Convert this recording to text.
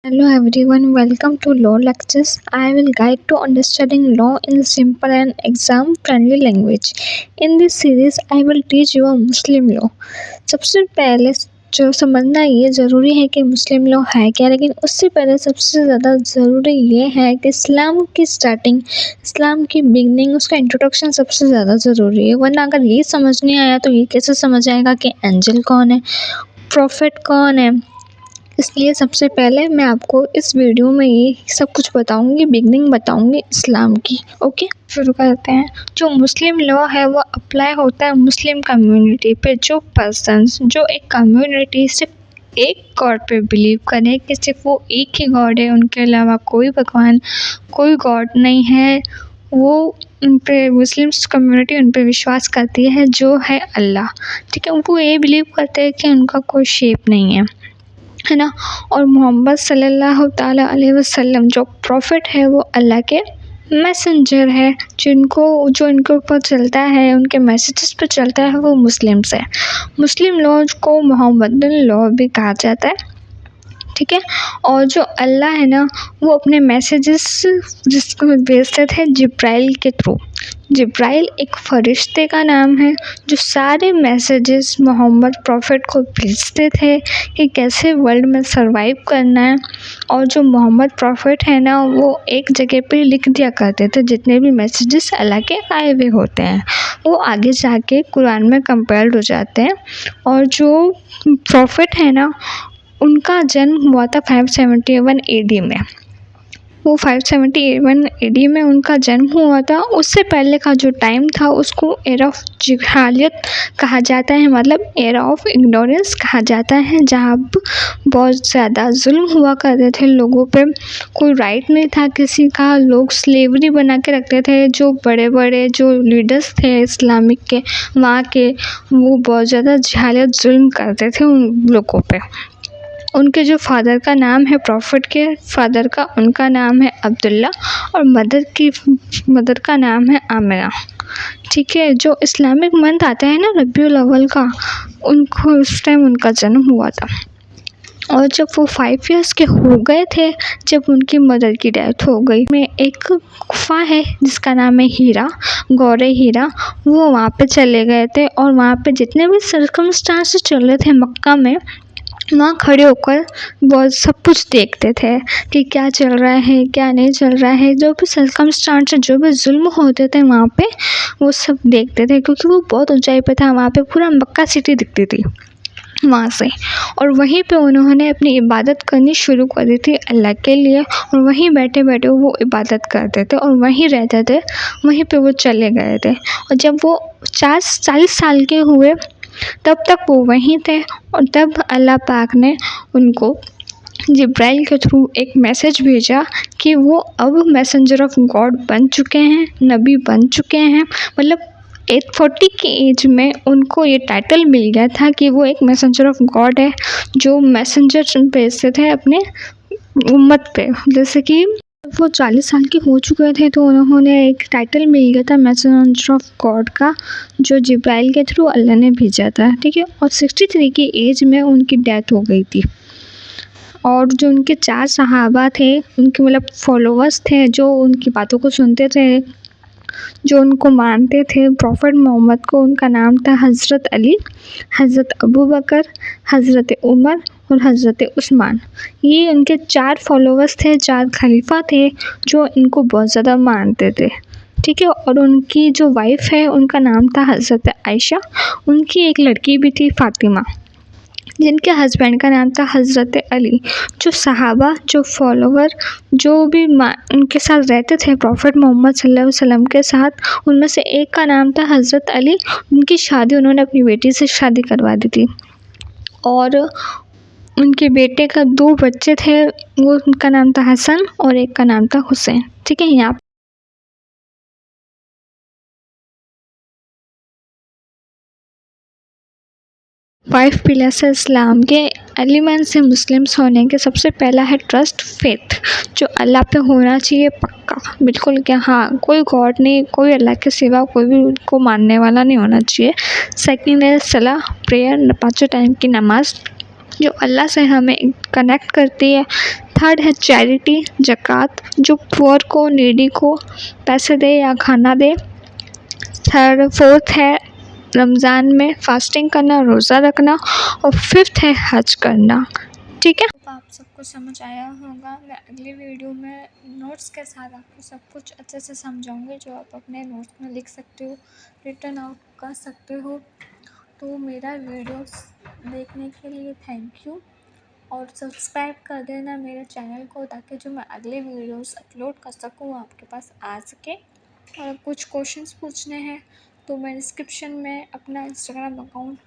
Hello everyone, welcome to Law Lectures. I will guide to understanding law in simple and exam friendly language. In this series, I will teach you a Muslim law. सबसे पहले जो समझना ये ज़रूरी है कि मुस्लिम law है क्या, लेकिन उससे पहले सबसे ज़्यादा ज़रूरी ये है कि इस्लाम की स्टार्टिंग, इस्लाम की बिगनिंग, उसका इंट्रोडक्शन सबसे ज़्यादा ज़रूरी है। वरना अगर ये समझ नहीं आया तो ये कैसे समझ आएगा कि एंजल कौन है, प्रॉफिट कौन है। इसलिए सबसे पहले मैं आपको इस वीडियो में ये सब कुछ बताऊंगी, बिगनिंग बताऊंगी इस्लाम की। ओके, शुरू करते हैं। जो मुस्लिम लॉ है वो अप्लाई होता है मुस्लिम कम्युनिटी पे। जो पर्सन्स, जो एक कम्युनिटी सिर्फ एक गॉड पे बिलीव करे कि सिर्फ वो एक ही गॉड है, उनके अलावा कोई भगवान, कोई गॉड नहीं है, वो उन पे मुस्लिम्स कम्युनिटी उन पे विश्वास करती है, जो है अल्लाह। ठीक है, वो ये बिलीव करते हैं कि उनका कोई शेप नहीं है ना। और मोहम्मद सल्लल्लाहु ताला अलैहि वसल्लम जो प्रॉफिट है वो अल्लाह के मैसेंजर है, जो इनके ऊपर चलता है, उनके मैसेजेस पे चलता है, वो मुस्लिम्स है। मुस्लिम लॉ को मोहम्मदन लॉ भी कहा जाता है। ठीक है, और जो अल्लाह है ना, वो अपने मैसेजेस जिसको भेजते थे जिब्राइल के थ्रू। जिब्राइल एक फरिश्ते का नाम है जो सारे मैसेजेस मोहम्मद प्रॉफिट को भेजते थे कि कैसे वर्ल्ड में सरवाइव करना है। और जो मोहम्मद प्रॉफिट है ना, वो एक जगह पे लिख दिया करते थे जितने भी मैसेजेस अल्लाह के आए हुए होते हैं, वो आगे जाके कुरान में कंपेयर्ड हो जाते हैं। और जो प्रॉफिट है ना, उनका जन्म हुआ था 571 एडी में। वो 571 एडी में उनका जन्म हुआ था। उससे पहले का जो टाइम था उसको एरा ऑफ जहालियत कहा जाता है, मतलब एरा ऑफ इग्नोरेंस कहा जाता है, जहाँ बहुत ज़्यादा जुल्म हुआ करते थे लोगों पे। कोई राइट नहीं था किसी का, लोग स्लेवरी बना के रखते थे। जो बड़े बड़े जो लीडर्स थे इस्लामिक के वहाँ के, वो बहुत ज़्यादा जहालियत जुल्म करते थे उन लोगों पे। उनके जो फादर का नाम है, प्रॉफिट के फादर का, उनका नाम है अब्दुल्ला, और मदर का नाम है आमिना। ठीक है, जो इस्लामिक मंथ आता है ना रबीउल अव्वल का, उनको उस टाइम उनका जन्म हुआ था। और जब वो 5 इयर्स के हो गए थे, जब उनकी मदर की डेथ हो गई, में एक गुफा है जिसका नाम है हीरा, गौरे हीरा, वो वहाँ पे चले गए थे। और वहाँ पे जितने भी सर्कमस्टांसेस चल रहे थे मक्का में, वहाँ खड़े होकर बहुत सब कुछ देखते थे कि क्या चल रहा है, क्या नहीं चल रहा है। जो भी सर्कमस्टांस, जो भी जुल्म होते थे वहाँ पे, वो सब देखते थे, क्योंकि वो बहुत ऊंचाई पे था। वहाँ पे पूरा मक्का सिटी दिखती थी वहाँ से। और वहीं पे उन्होंने अपनी इबादत करनी शुरू कर दी थी अल्लाह के लिए, और वहीं बैठे बैठे वो इबादत करते थे और वहीं रहते थे, वहीं पे वो चले गए थे। और जब वो 40 साल के हुए तब तक वो वहीं थे। और तब अल्लाह पाक ने उनको जिब्राइल के थ्रू एक मैसेज भेजा कि वो अब मैसेंजर ऑफ गॉड बन चुके हैं, नबी बन चुके हैं। मतलब 840 की एज में उनको ये टाइटल मिल गया था कि वो एक मैसेंजर ऑफ गॉड है, जो मैसेंजर भेजते थे अपने उम्मत पे। जैसे कि वो 40 साल के हो चुके थे तो उन्होंने एक टाइटल मिल गया था मैसेंजर ऑफ गॉड का, जो जिब्राइल के थ्रू अल्लाह ने भेजा था। ठीक है, और 63 की एज में उनकी डेथ हो गई थी। और जो उनके 4 सहाबा थे, उनके मतलब फॉलोअर्स थे, जो उनकी बातों को सुनते थे, जो उनको मानते थे प्रॉफिट मोहम्मद को, उनका नाम था हज़रत अली, हज़रत अबू बकर, हज़रत उमर और हज़रत उस्मान। ये उनके 4 फॉलोअर्स थे, 4 खलीफा थे जो इनको बहुत ज़्यादा मानते थे। ठीक है, और उनकी जो वाइफ है उनका नाम था हज़रत आयशा। उनकी एक लड़की भी थी फ़ातिमा, जिनके हस्बैंड का नाम था हज़रत अली। जो सहाबा, जो फॉलोवर, जो भी उनके साथ रहते थे प्रॉफिट मोहम्मद सल्लल्लाहु अलैहि वसल्लम के साथ, उनमें से एक का नाम था हज़रत अली। उनकी शादी उन्होंने अपनी बेटी से शादी करवा दी थी। और उनके बेटे का 2 बच्चे थे, वो उनका नाम था हसन और एक का नाम था हुसैन। ठीक है, यहाँ 5 पिलर्स है इस्लाम के। एलिमेंट से मुस्लिम्स होने के सबसे पहला है ट्रस्ट, फेथ, जो अल्लाह पे होना चाहिए पक्का, बिल्कुल कि हाँ कोई गॉड नहीं, कोई अल्लाह के सिवा कोई भी उनको मानने वाला नहीं होना चाहिए। सेकंड है सलाह, प्रेयर, 5 टाइम की नमाज। जो अल्लाह से हमें कनेक्ट करती है। थर्ड है चैरिटी, ज़कात, जो पुअर को, नीडी को पैसे दे या खाना दे। फोर्थ है रमज़ान में फास्टिंग करना, रोज़ा रखना। और फिफ्थ है हज करना। ठीक है, तो आप सबको समझ आया होगा। मैं अगली वीडियो में नोट्स के साथ आपको सब कुछ अच्छे से समझाऊंगी, जो आप अपने नोट्स में लिख सकते हो, रिटर्न आउट कर सकते हो। तो मेरा वीडियोस देखने के लिए थैंक यू, और सब्सक्राइब कर देना मेरे चैनल को, ताकि जो मैं अगले वीडियोस अपलोड कर सकूँ वो आपके पास आ सके। और कुछ क्वेश्चंस पूछने हैं तो मैं डिस्क्रिप्शन में अपना इंस्टाग्राम अकाउंट